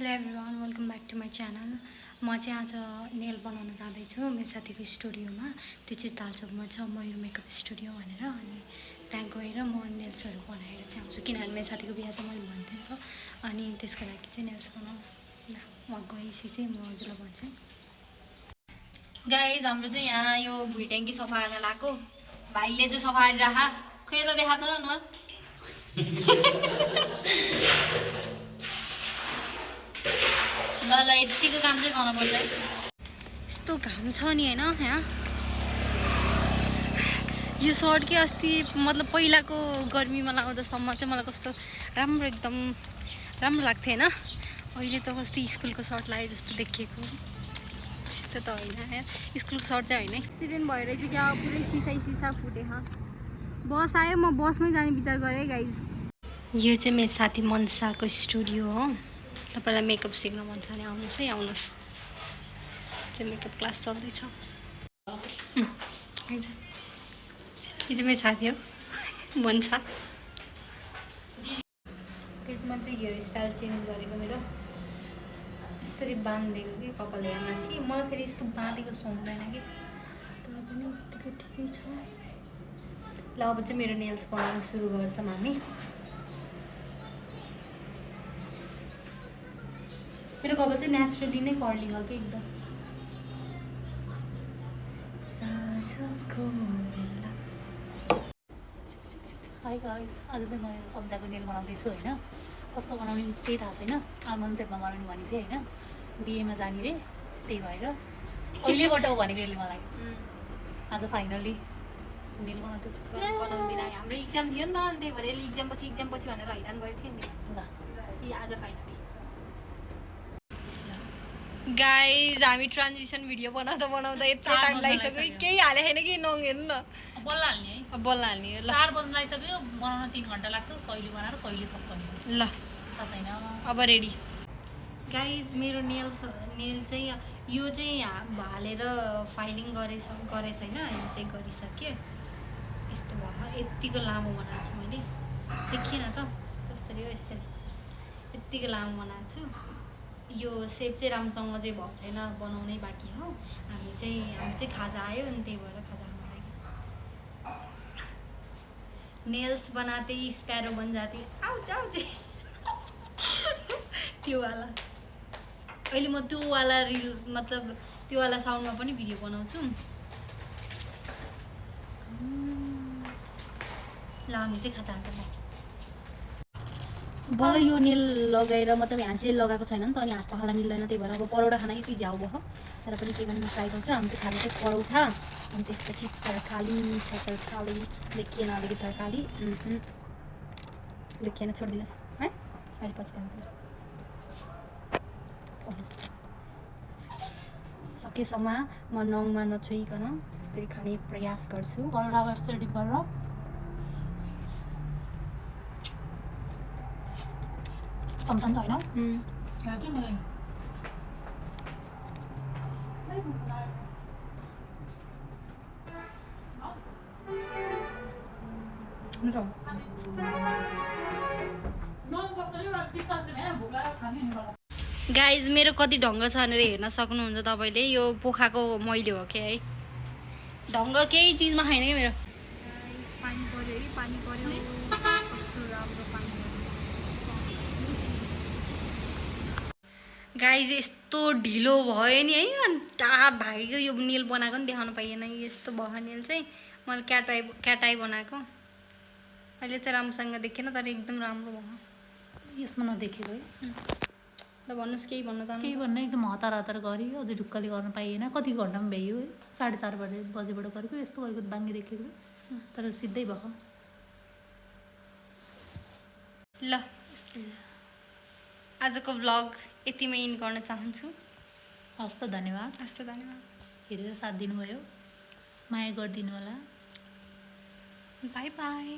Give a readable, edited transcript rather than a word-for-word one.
Hello everyone, welcome back to my channel. म चाहिँ आज नेल बनाउन जाँदैछु मेरो साथीको स्टुडियोमा। त्यो चाहिँ तालचोकमा छ, मयूर मेकअप स्टुडियो भनेर। अनि त्यहाँ गएर म नेल्सहरू बनाएर चाहिँ आउँछु, किनभने मेरो साथीको बिहा चाहिँ मैले भन्थेँ नि त। अनि त्यसको लागि चाहिँ नेल्स बनाउनु ल म गएपछि चाहिँ म हजुरलाई भन्छु। गाइज, हाम्रो चाहिँ यहाँ यो भुइँट्याङ्की सफा गर्न लगाएको। भाइले चाहिँ सफा गरिराख, खै त देखा त अनुहार। ल ल यतिको काम चाहिँ गर्नुपर्छ है। यस्तो घाम छ नि होइन यहाँ। यो सर्ट के अस्ति मतलब पहिलाको गर्मीमा लगाउँदासम्म चाहिँ मलाई कस्तो राम्रो एकदम राम्रो लाग्थ्यो होइन। अहिले त कस्तो स्कुलको सर्ट लगाए जस्तो देखिएको। त्यस्तो त होइन यार, स्कुलको सर्ट चाहिँ होइन। एक्सिडेन्ट भएर चाहिँ क्या पुरै सिसा फुटे। बस आयो, म बसमै जाने विचार गरेँ गाइज। यो चाहिँ मेरो साथी मनसाको स्टुडियो हो। तपाईँलाई मेकअप सिक्न मन छ भने आउनुहोस् है, आउनुहोस्। चाहिँ मेकअप क्लास चल्दैछ। यो चाहिँ मेरो साथी हो मनसा। त्यसमा चाहिँ हेयर स्टाइल चेन्ज गरेको मेरो। यस्तरी बाँधिदिएको कि कपाल यहाँ माथि। मलाई फेरि यस्तो बाँधेको सुहाउँदैन कि, तर पनि यतिको ठिकै छ। ल अब चाहिँ मेरो नेल्स बनाउनु सुरु गर्छौँ हामी। मेरो कपाल चाहिँ नेचुरली नै कर्ली हो कि एकदम। हाई गाइस, आज चाहिँ म यो सब्दाको नेल बनाउँदैछु होइन। कस्तो बनाउने त्यही थाहा छैन। आमन सेपमा बनाउने भने चाहिँ होइन, बिहेमा जाने रे, त्यही भएर कहिलेबाट हो भनेको यसले मलाई। आज फाइनल्ली नेल बनाउँदैछु। बनाउँदिनँ, हाम्रो इक्जाम थियो नि त, अनि त्यही भएर यसले इक्जाम पछि भनेर हैरान गरेको थियो नि त्यो। ल आज फाइनली गाइज, हामी ट्रान्जिसन भिडियो बनाउँदा यत्रो टाइम लागिसक्यो। केही हाले छैन कि नङ हेर्नु न। बल्ल हाल्ने है, बल्ल हाल्ने हो। ल 4 बज्न लागिसक्यो, बनाउन 3 घन्टा लाग्थ्यो। कहिले बनाएर कहिले सक्ने ल थाहा छैन। अब रेडी गाइज। मेरो नेल चाहिँ यो चाहिँ हालेर फाइलिङ गरेछ होइन, यो चाहिँ गरिसकेँ। यस्तो भयो, यत्तिको लामो बनाएको छु मैले। देखिएन त कसरी हो, यसरी यत्तिको लामो बनाएको छु। यो सेप चाहिँ राम्रोसँग चाहिँ भएको छैन, बनाउनै बाँकी हो। हामी चाहिँ खाजा आयो, अनि त्यही भएर खाजा खानु लाग्यो। नेल्स बनाते स्प्यारो बन जाती। आउच आउच त्यो वाला। अहिले म त्यो वाला रिल मतलब त्यो वाला साउन्डमा पनि भिडियो बनाउँछु। ल हामी चाहिँ खाजा खान्छ। बल्ल यो नेल लगाएर मतलब यहाँ चाहिँ लगाएको छैन नि त, अनि हात पखाला मिल्दैन। त्यही भएर अब परौटा खाना यति झ्याउ भयो, तर पनि के गर्नु ट्राई गर्छ। हामी चाहिँ खाना चाहिँ परौटा, अनि त्यसपछि तरकारी, मिठा तरकारी। लेखिएन अलिकति तरकारी, लेखिएन, छोडिदिनुहोस् है, अहिले पछि खान्छ। सकेसम्म म नङमा नछोइकन यसरी खाने प्रयास गर्छु। परौटा यस्तरी गरेर चम्चा छैन। गाइज, मेरो कति ढङ्ग छ भनेर हेर्न सक्नुहुन्छ तपाईँले। यो पोखाको मैले हो कि है, ढङ्ग केही चिजमा छैन कि मेरो। पानी पर्यो है, पानी पर्यो, कस्तो राम्रो पानी पर्यो। गाइज यस्तो ढिलो भयो नि है, अनि भागेको। यो नेल बनाएको नि देखाउनु पाइएन। यस्तो भयो नेल चाहिँ मैले क्याटाई बनाएको। अहिले चाहिँ राम्रोसँग देखेन, तर एकदम राम्रो भयो। यसमा नदेखेको है। ल भन्नुहोस्, केही भन्न चाहनु? केही भन्नु, एकदम हतार गऱ्यो। अझै ढुक्कले गर्न पाइएन। कति घन्टामा भ्याइयो है, 4:30 बजेबाट गरेको। यस्तो गरेको बाङ्गी देखेको, तर सिधै भयो। ल आजको भ्लग यतिमै इन्ड गर्न चाहन्छु। हस् त, धन्यवाद। हेरेर साथ दिनुभयो, माया गरिदिनु होला। By by.